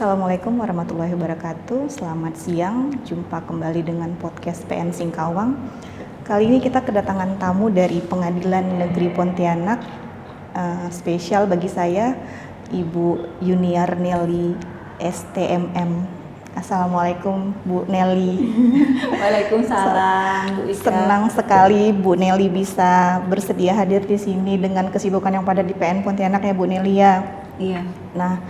Assalamualaikum warahmatullahi wabarakatuh. Selamat siang, jumpa kembali dengan podcast PN Singkawang. Kali ini kita kedatangan tamu dari Pengadilan Negeri Pontianak. Spesial bagi saya, Ibu Yuniar Nelly STMM. Assalamualaikum Bu Nelly. Waalaikumsalam Bu Ika. Senang sekali Bu Nelly bisa bersedia hadir di sini dengan kesibukan yang padat di PN Pontianak ya Bu Nelly ya. Iya. Nah,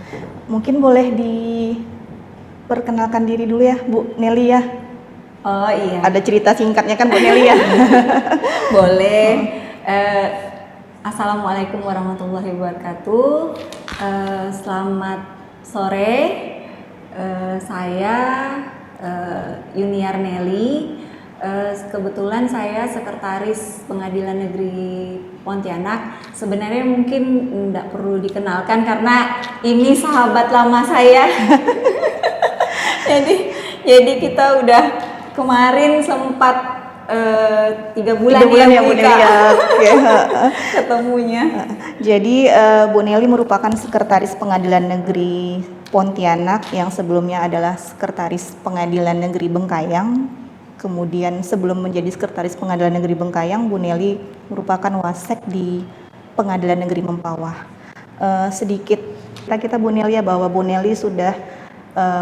mungkin boleh diperkenalkan diri dulu ya Bu Nelly ya. Oh iya. Ada cerita singkatnya kan Bu Nelly ya? Boleh. Assalamualaikum warahmatullahi wabarakatuh. Selamat sore. Saya Yuniar Nelly. Kebetulan saya sekretaris Pengadilan Negeri Pontianak. Sebenarnya mungkin tidak perlu dikenalkan karena ini sahabat lama saya. jadi kita udah kemarin sempat 3 bulan ya Bu Nelly ya. Ketemunya. Jadi Bu Nelly merupakan sekretaris Pengadilan Negeri Pontianak yang sebelumnya adalah sekretaris Pengadilan Negeri Bengkayang. Kemudian sebelum menjadi sekretaris Pengadilan Negeri Bengkayang, Bu Nelly merupakan wasek di Pengadilan Negeri Mempawah. Sedikit kita Bu Nelly ya, bahwa Bu Nelly sudah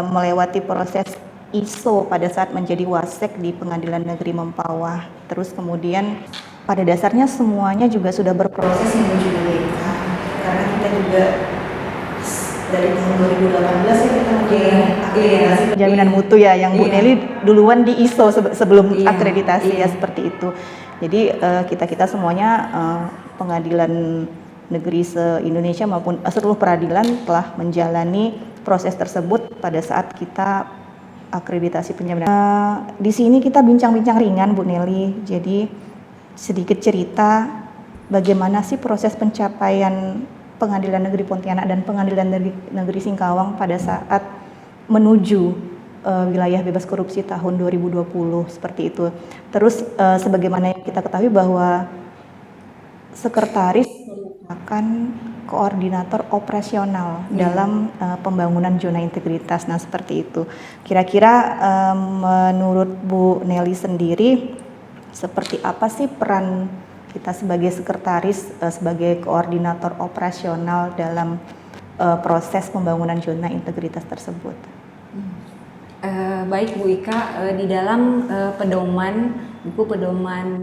melewati proses ISO pada saat menjadi wasek di Pengadilan Negeri Mempawah. Terus kemudian pada dasarnya semuanya juga sudah berproses menuju WK. Karena kita juga dari tahun 2018 ya kita akreditasi penjaminan mutu ya, yang Bu Nelly duluan di ISO sebelum akreditasi ya, seperti itu. Jadi kita semuanya pengadilan negeri se-Indonesia maupun seluruh peradilan telah menjalani proses tersebut pada saat kita akreditasi penjaminan. Di sini kita bincang-bincang ringan Bu Nelly. Jadi sedikit cerita bagaimana sih proses pencapaian Pengadilan Negeri Pontianak dan Pengadilan Negeri Singkawang pada saat menuju wilayah bebas korupsi tahun 2020 seperti itu. Terus sebagaimana yang kita ketahui bahwa sekretaris merupakan koordinator operasional dalam pembangunan zona integritas. Nah, seperti itu. Kira-kira menurut Bu Nelly sendiri seperti apa sih peran kita sebagai sekretaris, sebagai koordinator operasional dalam proses pembangunan zona integritas tersebut? Baik Bu Ika, di dalam buku pedoman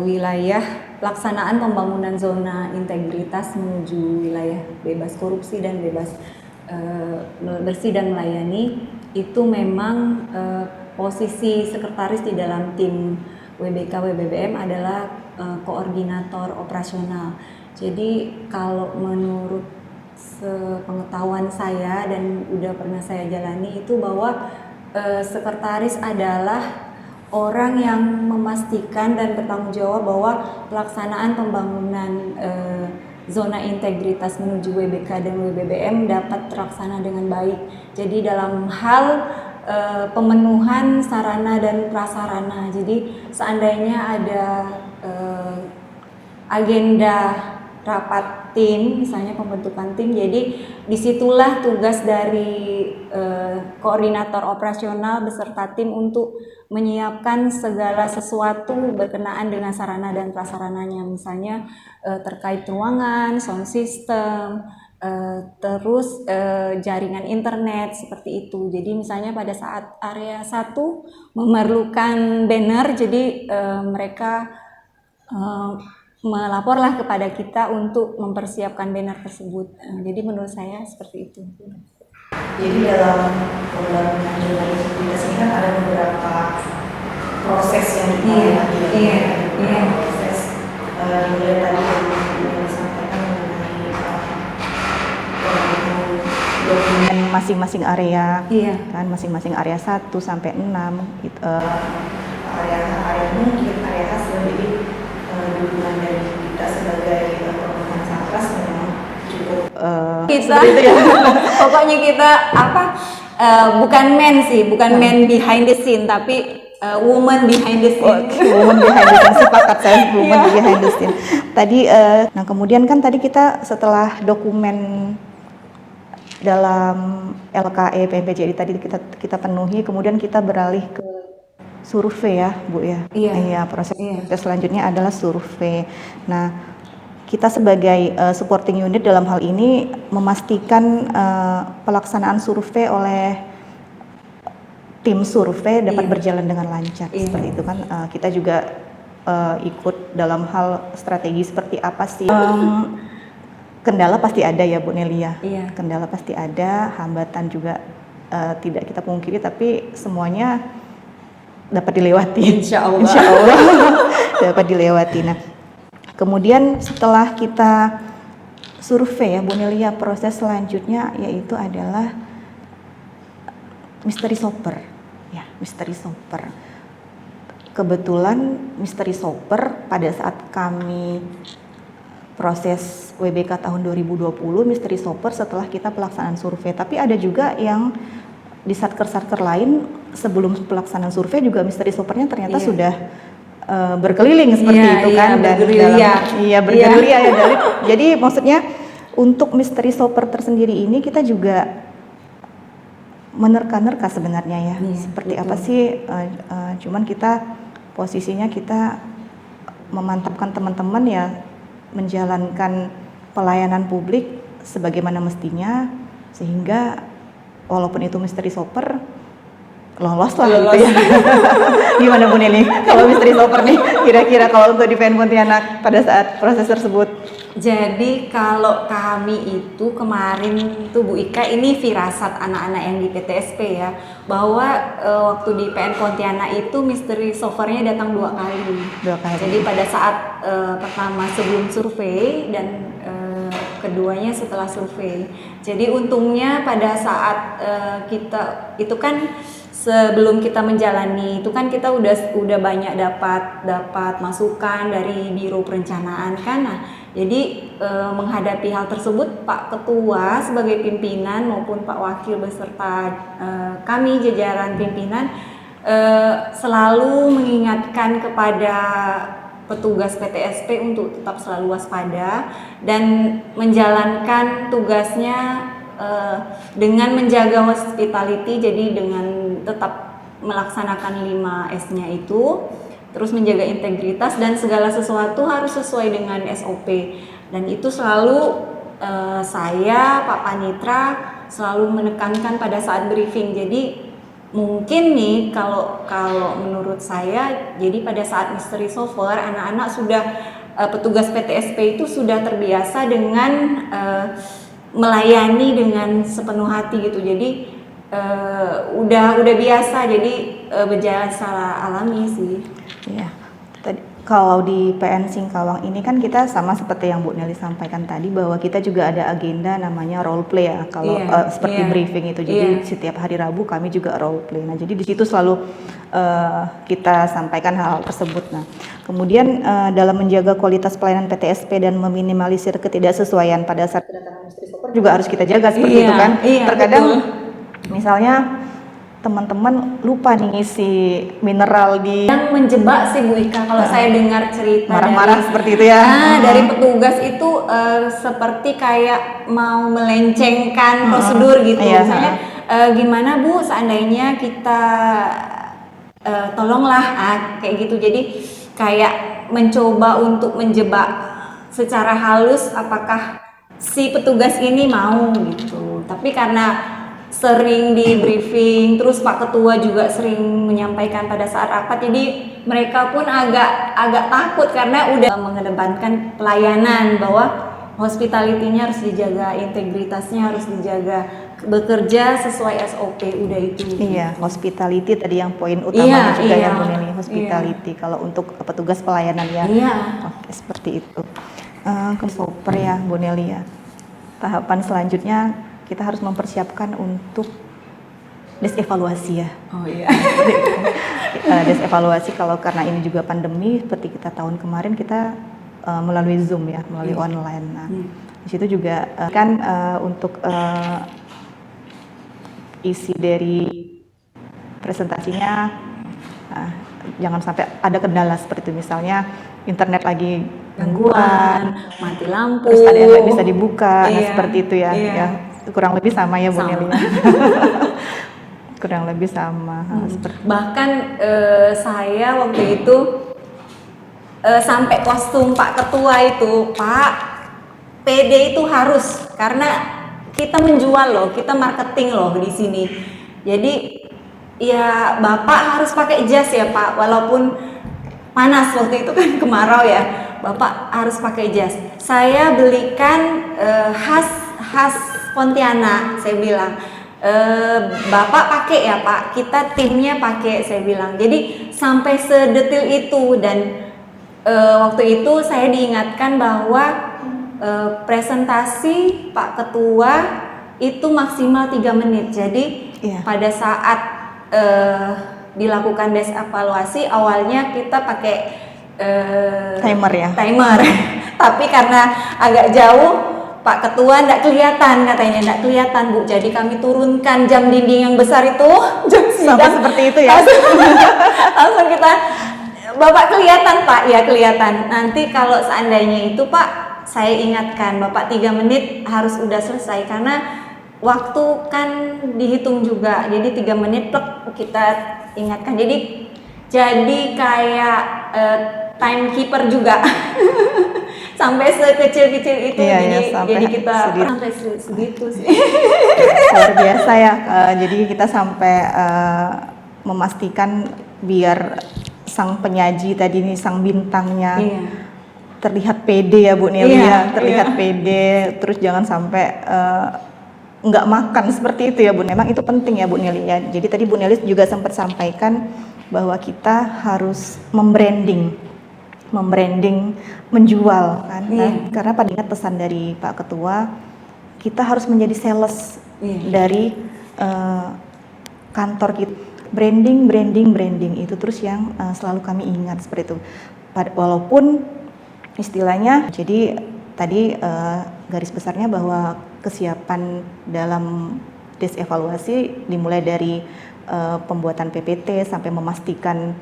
wilayah pelaksanaan pembangunan zona integritas menuju wilayah bebas korupsi dan bebas bersih dan melayani, itu memang posisi sekretaris di dalam tim WBK WBBM adalah koordinator operasional. Jadi kalau menurut sepengetahuan saya dan udah pernah saya jalani itu bahwa sekretaris adalah orang yang memastikan dan bertanggung jawab bahwa pelaksanaan pembangunan zona integritas menuju WBK dan WBBM dapat terlaksana dengan baik. Jadi dalam hal pemenuhan sarana dan prasarana. Jadi seandainya ada agenda rapat tim, misalnya pembentukan tim, jadi disitulah tugas dari koordinator operasional beserta tim untuk menyiapkan segala sesuatu berkenaan dengan sarana dan prasarananya, misalnya terkait ruangan, sound system, terus jaringan internet seperti itu. Jadi misalnya pada saat area 1 memerlukan banner, jadi mereka melaporlah kepada kita untuk mempersiapkan banner tersebut. Jadi menurut saya seperti itu. Jadi dalam pembangunan zona integritas ini kan ada beberapa proses yang dilewati. Iya. Proses dimulai tadi yang disampaikan mengenai dokumen masing-masing area, kan masing-masing area 1 sampai 6 gitu. Area mungkin area hasil, jadi dukungan dari kita sebagai pemerintah satgas memang cukup kita ya. Pokoknya kita bukan man behind the scene, tapi woman behind the scene. Woman behind the scene, sepakat saya, woman behind the scene. Tadi, nah kemudian kan tadi kita setelah dokumen dalam LKE PMPJD tadi kita penuhi, kemudian kita beralih ke survei ya Bu ya. Iya. Proses Iya. selanjutnya adalah survei. Nah, kita sebagai supporting unit dalam hal ini memastikan pelaksanaan survei oleh tim survei dapat Iya. berjalan dengan lancar. Iya. Seperti itu kan. Kita juga ikut dalam hal strategi seperti apa sih. Kendala pasti ada ya Bu Nelia. Iya. Kendala pasti ada, hambatan juga tidak kita pungkiri, tapi semuanya dapat dilewati. Insya Allah. Insya Allah dapat dilewati. Nah, kemudian setelah kita survei ya Bu Nelia, proses selanjutnya yaitu adalah mystery shopper. Ya, mystery shopper. Kebetulan mystery shopper pada saat kami proses WBK tahun 2020 mystery shopper setelah kita pelaksanaan survei, tapi ada juga yang di satker-satker lain sebelum pelaksanaan survei juga mystery shoppernya ternyata Iya. sudah berkeliling seperti itu kan, dan bergerilya. bergerilya ya. Jadi maksudnya untuk mystery shopper tersendiri ini kita juga menerka-nerka sebenarnya ya, Iya, seperti betul. apa sih, cuman kita posisinya kita memantapkan teman-teman ya menjalankan pelayanan publik sebagaimana mestinya, sehingga walaupun itu mystery shopper lolos lah gitu ya. Gimana Bu Neli kalau mystery shopper nih kira-kira kalau untuk di PN Pontianak pada saat proses tersebut? Jadi kalau kami itu kemarin tuh Bu Ika, ini firasat anak-anak yang di PTSP ya, bahwa waktu di PN Pontianak itu mystery shoppernya datang 2 kali. 2 kali. Jadi pada saat pertama sebelum survei dan keduanya setelah survei. Jadi untungnya pada saat kita itu kan sebelum kita menjalani itu kan kita udah banyak dapat masukan dari Biro Perencanaan kan. Nah, jadi menghadapi hal tersebut Pak Ketua sebagai pimpinan maupun Pak Wakil beserta kami jajaran pimpinan selalu mengingatkan kepada petugas PTSP untuk tetap selalu waspada dan menjalankan tugasnya dengan menjaga hospitality, jadi dengan tetap melaksanakan 5S-nya itu, terus menjaga integritas dan segala sesuatu harus sesuai dengan SOP. Dan itu selalu saya, Pak Panitra selalu menekankan pada saat briefing. Jadi mungkin nih kalau menurut saya, jadi pada saat mystery shopper anak-anak sudah petugas PTSP itu sudah terbiasa dengan melayani dengan sepenuh hati gitu. Jadi udah biasa, jadi berjalan secara alami sih. Iya. Tadi kalau di PN Singkawang ini kan kita sama seperti yang Bu Nelly sampaikan tadi, bahwa kita juga ada agenda namanya role play ya. Kalau seperti briefing itu. Jadi setiap hari Rabu kami juga role play. Nah, jadi di situ selalu kita sampaikan hal tersebut. Nah, kemudian dalam menjaga kualitas pelayanan PTSP dan meminimalisir ketidaksesuaian pada saat kedatangan mystery shopper juga harus kita jaga seperti itu kan. Terkadang misalnya teman-teman lupa nih ngisi mineral di yang menjebak sih Bu Ika kalau saya dengar cerita marah-marah seperti itu ya. Dari petugas itu seperti kayak mau melencengkan prosedur gitu. Iya. Misalnya gimana Bu seandainya kita tolonglah kayak gitu. Jadi kayak mencoba untuk menjebak secara halus apakah si petugas ini mau gitu. Tapi karena sering di briefing, terus Pak Ketua juga sering menyampaikan pada saat rapat, jadi mereka pun agak takut karena udah mengedepankan pelayanan, bahwa hospitality-nya harus dijaga, integritasnya harus dijaga, bekerja sesuai SOP, udah itu. Iya, hospitality tadi yang poin utamanya juga yang Bu Neni, hospitality. Kalau untuk petugas pelayanan ya. Oke, seperti itu. Ke shopper ya Bu Neli ya. Tahapan selanjutnya kita harus mempersiapkan untuk desevaluasi ya. Oh iya. Desevaluasi kalau karena ini juga pandemi, seperti kita tahun kemarin kita melalui Zoom ya, melalui online. Nah, di situ juga kan untuk isi dari presentasinya jangan sampai ada kendala seperti itu, misalnya internet lagi gangguan, mati lampu, terus ada yang nggak bisa dibuka, nah seperti itu ya. kurang lebih sama ya Bu Sama. Neli. Kurang lebih sama. Seperti Bahkan saya waktu itu sampai kostum Pak Ketua itu, Pak, PD itu harus, karena kita menjual loh, kita marketing loh di sini. Jadi ya Bapak harus pakai jas ya Pak, walaupun panas waktu itu kan kemarau ya, Bapak harus pakai jas. Saya belikan khas Pontianak, saya bilang. Bapak pakai ya Pak, kita timnya pakai, saya bilang. Jadi sampai sedetil itu. Dan waktu itu saya diingatkan bahwa presentasi Pak Ketua itu maksimal 3 menit. Jadi pada saat dilakukan desevaluasi, awalnya kita pakai timer ya. Timer. Tapi karena agak jauh, Pak Ketua enggak kelihatan, katanya enggak kelihatan Bu. Jadi kami turunkan jam dinding yang besar itu, jam sidang. Sampai seperti itu ya. Langsung kita, Bapak kelihatan Pak, ya kelihatan. Nanti kalau seandainya itu Pak, saya ingatkan Bapak 3 menit harus udah selesai, karena waktu kan dihitung juga. Jadi 3 menit plek, kita ingatkan. Jadi kayak timekeeper juga. Sampai sekecil-kecil itu. Jadi kita sampai segitu sih. Luar biasa ya. Jadi kita sampai memastikan biar sang penyaji tadi nih, sang bintangnya terlihat pede ya Bu Neli ya, terlihat pede, terus jangan sampai nggak makan seperti itu ya Bu. Memang itu penting ya Bu Neli ya. Jadi tadi Bu Neli juga sempat sampaikan bahwa kita harus membranding, menjual kan. Karena pada ingat pesan dari Pak Ketua, kita harus menjadi sales dari kantor kita. Branding itu terus yang selalu kami ingat seperti itu. Walaupun istilahnya, jadi tadi garis besarnya bahwa kesiapan dalam desevaluasi dimulai dari pembuatan PPT sampai memastikan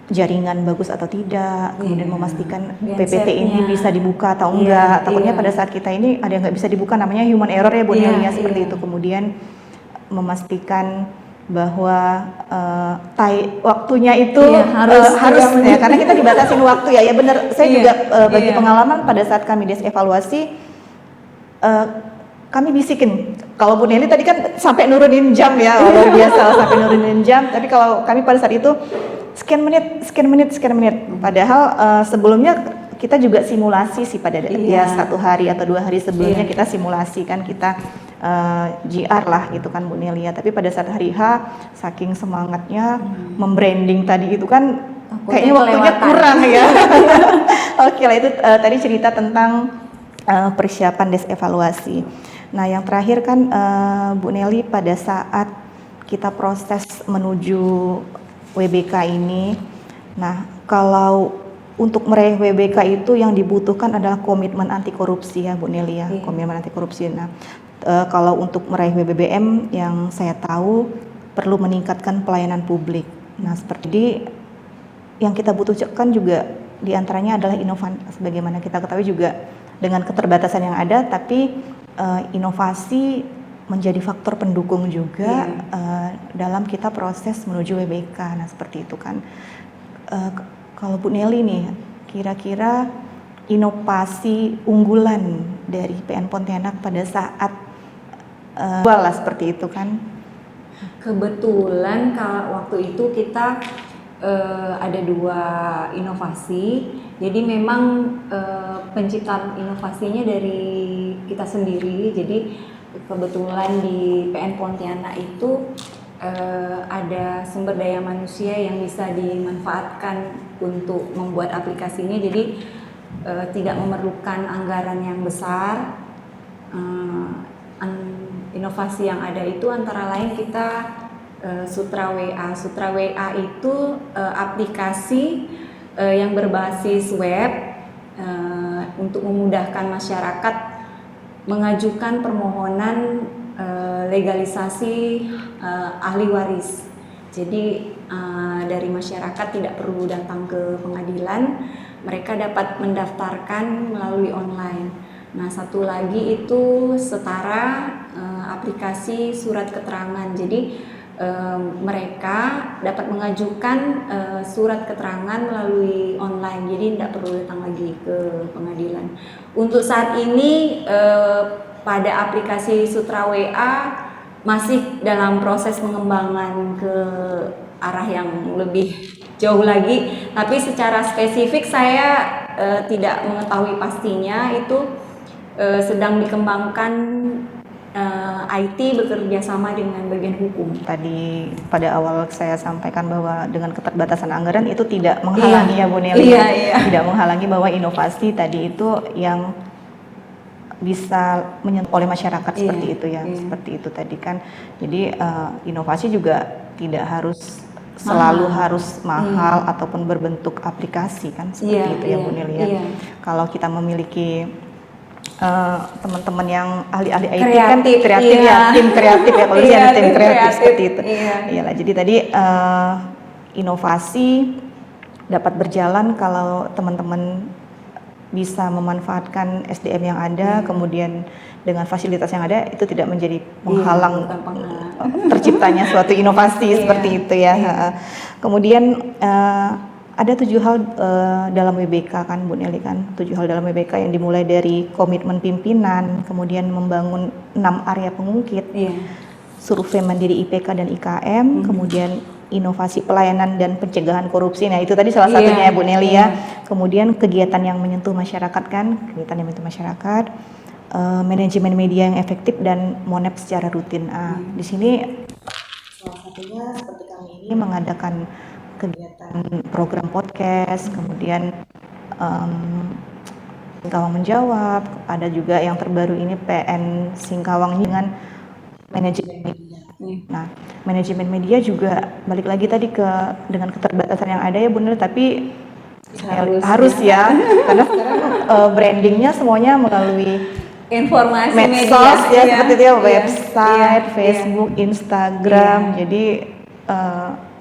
jaringan bagus atau tidak, kemudian memastikan PPT ini bisa dibuka atau enggak. Takutnya pada saat kita ini ada yang nggak bisa dibuka, namanya human error ya Bu Neli, seperti itu. Kemudian memastikan bahwa waktunya itu harus ya, karena kita dibatasin waktu ya. Ya benar, saya juga bagi pengalaman pada saat kami desevaluasi, kami bisikin. Kalau Bu Neli tadi kan sampai nurunin jam ya, luar biasa sampai nurunin jam. Tapi kalau kami pada saat itu sekian menit. Padahal sebelumnya kita juga simulasi sih pada ya 1 hari atau 2 hari sebelumnya kita simulasi kan, kita GR lah gitu kan Bu Neli ya. Tapi pada saat hari H, saking semangatnya membranding tadi itu kan kayaknya waktunya kurang ya. Oke lah, itu tadi cerita tentang persiapan desevaluasi. Nah yang terakhir kan Bu Neli, pada saat kita proses menuju WBK ini, nah kalau untuk meraih WBK itu yang dibutuhkan adalah komitmen anti korupsi ya Bu Neli ya, komitmen anti korupsi. Nah kalau untuk meraih WBBM yang saya tahu perlu meningkatkan pelayanan publik. Nah seperti yang kita butuhkan juga diantaranya adalah inovasi. Sebagaimana kita ketahui juga dengan keterbatasan yang ada, tapi inovasi menjadi faktor pendukung juga dalam kita proses menuju WBK. Nah seperti itu kan. Kalau Bu Neli nih, kira-kira inovasi unggulan dari PN Pontianak pada saat lah seperti itu kan? Kebetulan waktu itu kita ada 2 inovasi. Jadi memang penciptaan inovasinya dari kita sendiri. Jadi kebetulan di PN Pontianak itu ada sumber daya manusia yang bisa dimanfaatkan untuk membuat aplikasinya. Jadi tidak memerlukan anggaran yang besar. Inovasi yang ada itu antara lain kita Sutra WA. Sutra WA itu aplikasi yang berbasis web untuk memudahkan masyarakat mengajukan permohonan legalisasi ahli waris. Jadi dari masyarakat tidak perlu datang ke pengadilan, mereka dapat mendaftarkan melalui online. Nah satu lagi itu Setara aplikasi surat keterangan. Jadi mereka dapat mengajukan surat keterangan melalui online, jadi tidak perlu datang lagi ke pengadilan. Untuk saat ini pada aplikasi Sutra WA masih dalam proses pengembangan ke arah yang lebih jauh lagi, tapi secara spesifik saya tidak mengetahui pastinya. Itu sedang dikembangkan, IT bekerja sama dengan bagian hukum. Tadi pada awal saya sampaikan bahwa dengan keterbatasan anggaran itu tidak menghalangi ya Bu Nelly, Iya. tidak menghalangi bahwa inovasi tadi itu yang bisa menyentuh oleh masyarakat seperti itu ya, seperti itu tadi kan. Jadi inovasi juga tidak harus selalu harus mahal ataupun berbentuk aplikasi kan, seperti itu ya Bu Nelly ya. Kalau kita memiliki teman-teman yang ahli-ahli IT kan kreatif ya, tim kreatif ya, kalau di sini tim kreatif seperti itu. Iyalah, jadi tadi inovasi dapat berjalan kalau teman-teman bisa memanfaatkan SDM yang ada, kemudian dengan fasilitas yang ada, itu tidak menjadi penghalang terciptanya suatu inovasi seperti itu ya. Kemudian ada 7 hal dalam WBK kan Bu Nelly kan, 7 hal dalam WBK yang dimulai dari komitmen pimpinan, kemudian membangun 6 area pengungkit, survei mandiri IPK dan IKM, kemudian inovasi pelayanan dan pencegahan korupsi. Nah itu tadi salah satunya ya Bu Nelly ya. Kemudian kegiatan yang menyentuh masyarakat kan, kegiatan yang menyentuh masyarakat, manajemen media yang efektif dan monep secara rutin. Di sini salah satunya seperti kami ini mengadakan kegiatan program podcast, kemudian Singkawang Menjawab, ada juga yang terbaru ini PN Singkawang dengan manajemen media. Nah, manajemen media juga balik lagi tadi dengan keterbatasan yang ada ya Bunda, tapi harus ya, karena sekarang brandingnya semuanya melalui informasi medsos media, ya, seperti itu ya, website, Facebook, Instagram, jadi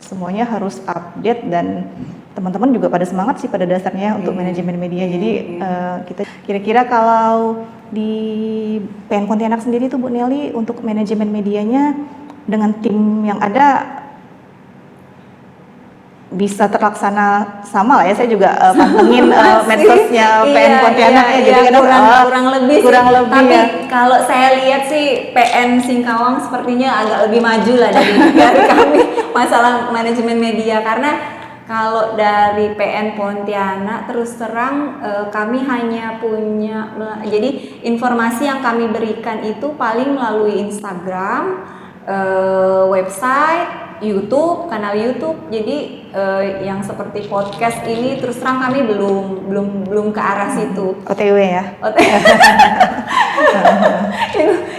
semuanya harus update dan teman-teman juga pada semangat sih pada dasarnya untuk manajemen media. Jadi kita kira-kira kalau di PN Pontianak sendiri tuh Bu Nelly untuk manajemen medianya dengan tim yang ada bisa terlaksana sama lah ya. Saya juga pantengin medsosnya PN Pontianak ya, jadi kurang lebih tapi ya. Kalau saya lihat sih PN Singkawang sepertinya agak lebih maju lah dari kami masalah manajemen media, karena kalau dari PN Pontianak terus terang kami hanya punya, jadi informasi yang kami berikan itu paling melalui Instagram, website, YouTube, kanal YouTube. Jadi yang seperti podcast ini terus terang kami belum ke arah situ. OTW ya.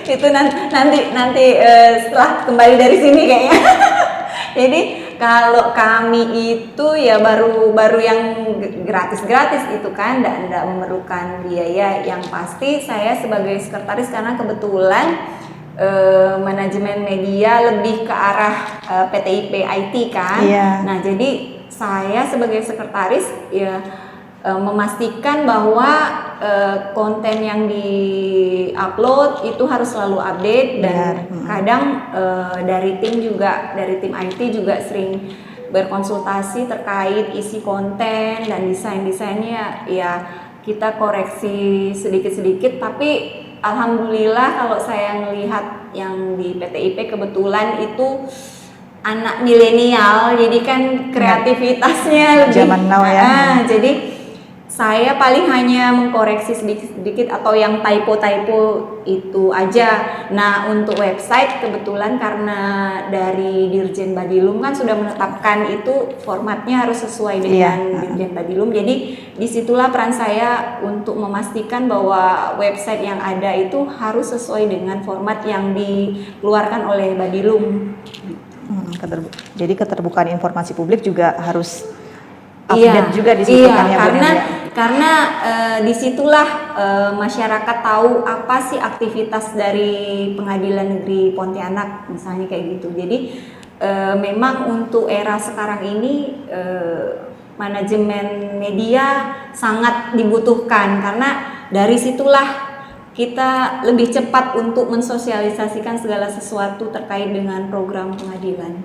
itu nanti setelah kembali dari sini kayaknya. Jadi kalau kami itu ya baru yang gratis itu kan, tidak memerlukan biaya. Yang pasti saya sebagai sekretaris, karena kebetulan manajemen media lebih ke arah PTIP IT kan. Nah jadi saya sebagai sekretaris ya memastikan bahwa konten yang di-upload itu harus selalu update, dan kadang dari tim IT juga sering berkonsultasi terkait isi konten dan desainnya ya kita koreksi sedikit-sedikit. Tapi alhamdulillah kalau saya melihat yang di PTIP kebetulan itu anak milenial, jadi kan kreativitasnya lebih zaman now ya. Jadi saya paling hanya mengkoreksi sedikit-sedikit atau yang typo itu aja. Nah untuk website kebetulan karena dari Dirjen Badilum kan sudah menetapkan itu formatnya harus sesuai dengan Dirjen Badilum. Jadi disitulah peran saya untuk memastikan bahwa website yang ada itu harus sesuai dengan format yang dikeluarkan oleh Badilum. Jadi keterbukaan informasi publik juga harus update juga di situ kan ya, karena disitulah masyarakat tahu apa sih aktivitas dari Pengadilan Negeri Pontianak misalnya kayak gitu. Jadi memang untuk era sekarang ini manajemen media sangat dibutuhkan, karena dari situlah kita lebih cepat untuk mensosialisasikan segala sesuatu terkait dengan program pengadilan.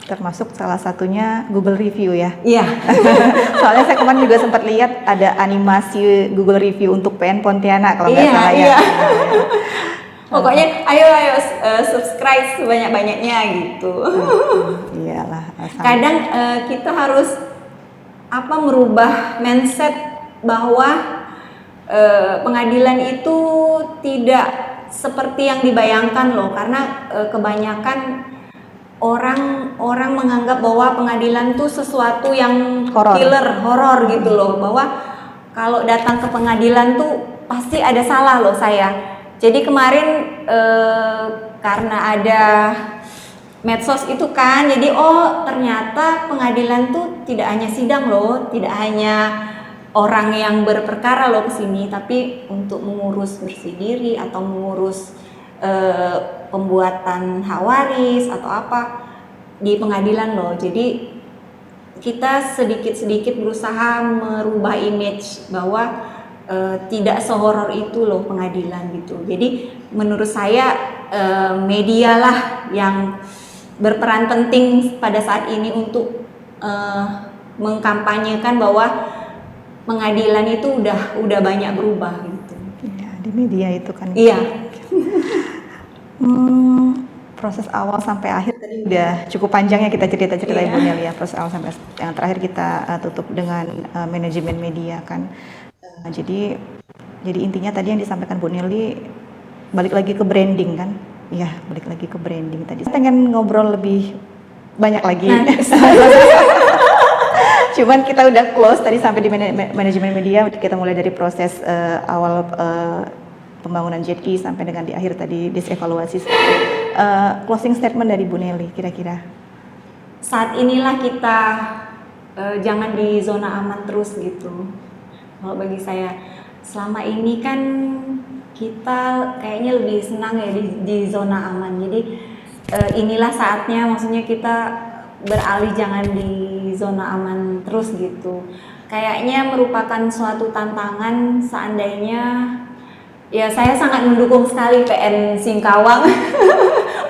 Termasuk salah satunya Google Review ya. Iya. Soalnya saya kemarin juga sempat lihat ada animasi Google Review untuk PN Pontianak kalau nggak salah ya. Iya. Pokoknya ayo subscribe sebanyak-banyaknya gitu. Iyalah. Kadang kita harus merubah mindset bahwa pengadilan itu tidak seperti yang dibayangkan loh, karena kebanyakan orang menganggap bahwa pengadilan tuh sesuatu yang horor gitu loh, bahwa kalau datang ke pengadilan tuh pasti ada salah loh saya. Jadi kemarin karena ada medsos itu kan, jadi ternyata pengadilan tuh tidak hanya sidang loh, tidak hanya orang yang berperkara loh kesini, tapi untuk mengurus bersih diri atau mengurus pembuatan hak waris atau apa di pengadilan loh. Jadi kita sedikit-sedikit berusaha merubah image bahwa tidak sehoror itu loh pengadilan gitu. Jadi menurut saya media lah yang berperan penting pada saat ini untuk mengkampanyekan bahwa pengadilan itu udah banyak berubah gitu. Iya, di media itu kan. Iya. Proses awal sampai akhir tadi udah cukup panjang ya kita cerita-cerita Ibu Nelly ya. Proses awal sampai yang terakhir kita tutup dengan manajemen media kan. Jadi intinya tadi yang disampaikan Bu Nelly balik lagi ke branding kan. Iya, balik lagi ke branding tadi. Saya pengen ngobrol lebih banyak lagi. Cuman kita udah close tadi sampai di manajemen media, kita mulai dari proses awal pembangunan JETI sampai dengan di akhir tadi disevaluasi. Closing statement dari Bu Nelly kira-kira. Saat inilah kita jangan di zona aman terus gitu. Kalau bagi saya selama ini kan kita kayaknya lebih senang ya di zona aman. Jadi inilah saatnya, maksudnya kita beralih jangan di zona aman terus gitu. Kayaknya merupakan suatu tantangan seandainya ya saya sangat mendukung sekali PN Singkawang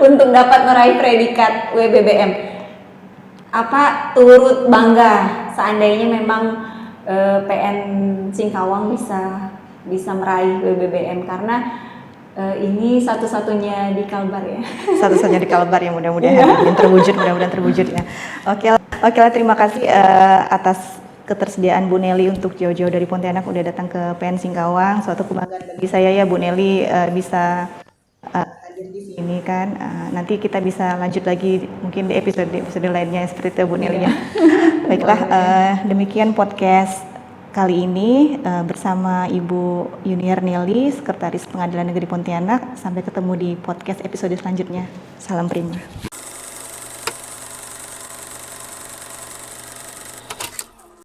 untuk dapat meraih predikat WBBM. Turut bangga seandainya memang PN Singkawang bisa meraih WBBM karena ini satu-satunya di Kalbar ya. Satu-satunya di Kalbar ya, mudah-mudahan terwujud ya. Oke lah, terima kasih atas ketersediaan Bu Nelly untuk jauh-jauh dari Pontianak udah datang ke PN Singkawang. Suatu kebanggaan bagi saya ya Bu Nelly bisa hadir di sini kan. Nanti kita bisa lanjut lagi mungkin di episode lainnya seperti itu Bu Nelly ya. Baiklah, demikian podcast kali ini bersama Ibu Yuniar Nelly, Sekretaris Pengadilan Negeri Pontianak. Sampai ketemu di podcast episode selanjutnya. Salam prima.